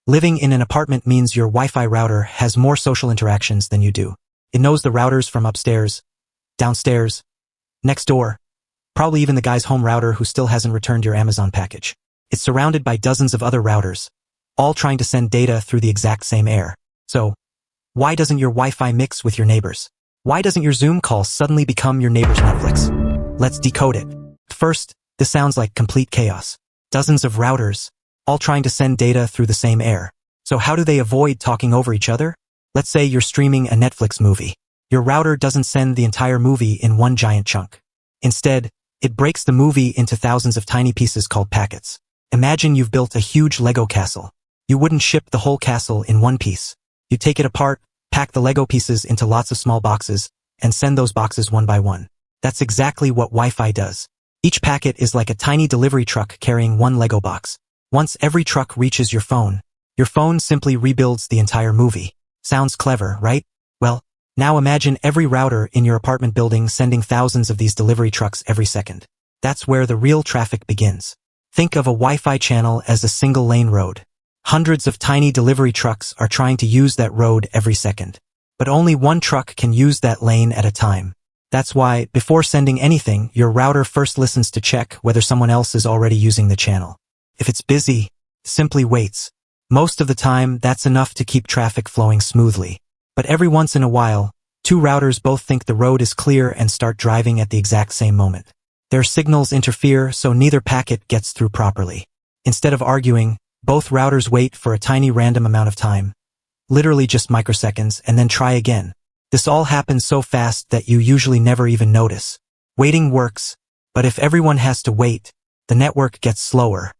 Living in an apartment means your Wi-Fi router has more social interactions than you do. It knows the routers from upstairs, downstairs, next door, probably even the guy's home router who still hasn't returned your Amazon package. It's surrounded by dozens of other routers, all trying to send data through the exact same air. So, why doesn't your Wi-Fi mix with your neighbors? Why doesn't your Zoom call suddenly become your neighbor's Netflix? Let's decode it. First, this sounds like complete chaos. Dozens of routers, all trying to send data through the same air. So how do they avoid talking over each other? Let's say you're streaming a Netflix movie. Your router doesn't send the entire movie in one giant chunk. Instead, it breaks the movie into thousands of tiny pieces called packets. Imagine you've built a huge Lego castle. You wouldn't ship the whole castle in one piece. You take it apart, pack the Lego pieces into lots of small boxes, and send those boxes one by one. That's exactly what Wi-Fi does. Each packet is like a tiny delivery truck carrying one Lego box. Once every truck reaches your phone simply rebuilds the entire movie. Sounds clever, right? Well, now imagine every router in your apartment building sending thousands of these delivery trucks every second. That's where the real traffic begins. Think of a Wi-Fi channel as a single lane road. Hundreds of tiny delivery trucks are trying to use that road every second. But only one truck can use that lane at a time. That's why, before sending anything, your router first listens to check whether someone else is already using the channel. If it's busy, simply waits. Most of the time, that's enough to keep traffic flowing smoothly. But every once in a while, two routers both think the road is clear and start driving at the exact same moment. Their signals interfere, so neither packet gets through properly. Instead of arguing, both routers wait for a tiny random amount of time, literally just microseconds, and then try again. This all happens so fast that you usually never even notice. Waiting works, but if everyone has to wait, the network gets slower.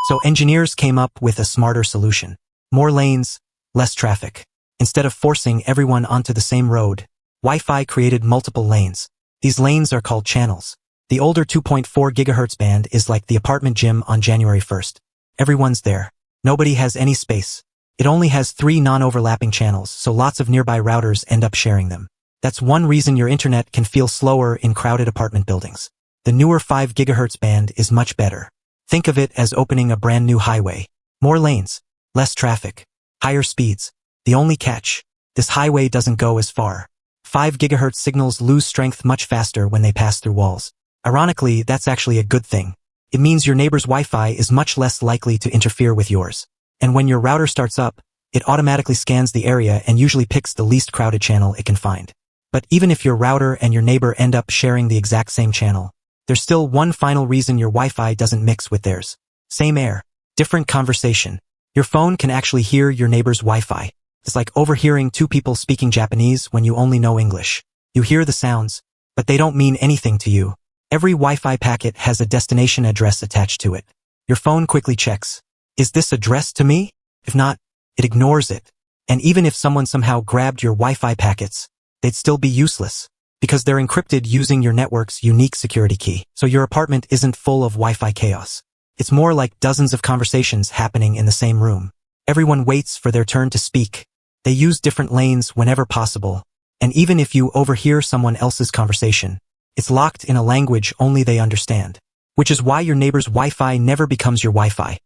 So engineers came up with a smarter solution. More lanes, less traffic. Instead of forcing everyone onto the same road, Wi-Fi created multiple lanes. These lanes are called channels. The older 2.4 GHz band is like the apartment gym on January 1st. Everyone's there. Nobody has any space. It only has 3 non-overlapping channels, so lots of nearby routers end up sharing them. That's one reason your internet can feel slower in crowded apartment buildings. The newer 5 GHz band is much better. Think of it as opening a brand new highway. More lanes, less traffic, higher speeds. The only catch, this highway doesn't go as far. 5 GHz signals lose strength much faster when they pass through walls. Ironically, that's actually a good thing. It means your neighbor's Wi-Fi is much less likely to interfere with yours. And when your router starts up, it automatically scans the area and usually picks the least crowded channel it can find. But even if your router and your neighbor end up sharing the exact same channel, there's still one final reason your Wi-Fi doesn't mix with theirs. Same air, different conversation. Your phone can actually hear your neighbor's Wi-Fi. It's like overhearing two people speaking Japanese when you only know English. You hear the sounds, but they don't mean anything to you. Every Wi-Fi packet has a destination address attached to it. Your phone quickly checks. Is this addressed to me? If not, it ignores it. And even if someone somehow grabbed your Wi-Fi packets, they'd still be useless, because they're encrypted using your network's unique security key. So your apartment isn't full of Wi-Fi chaos. It's more like dozens of conversations happening in the same room. Everyone waits for their turn to speak. They use different lanes whenever possible. And even if you overhear someone else's conversation, it's locked in a language only they understand. Which is why your neighbor's Wi-Fi never becomes your Wi-Fi.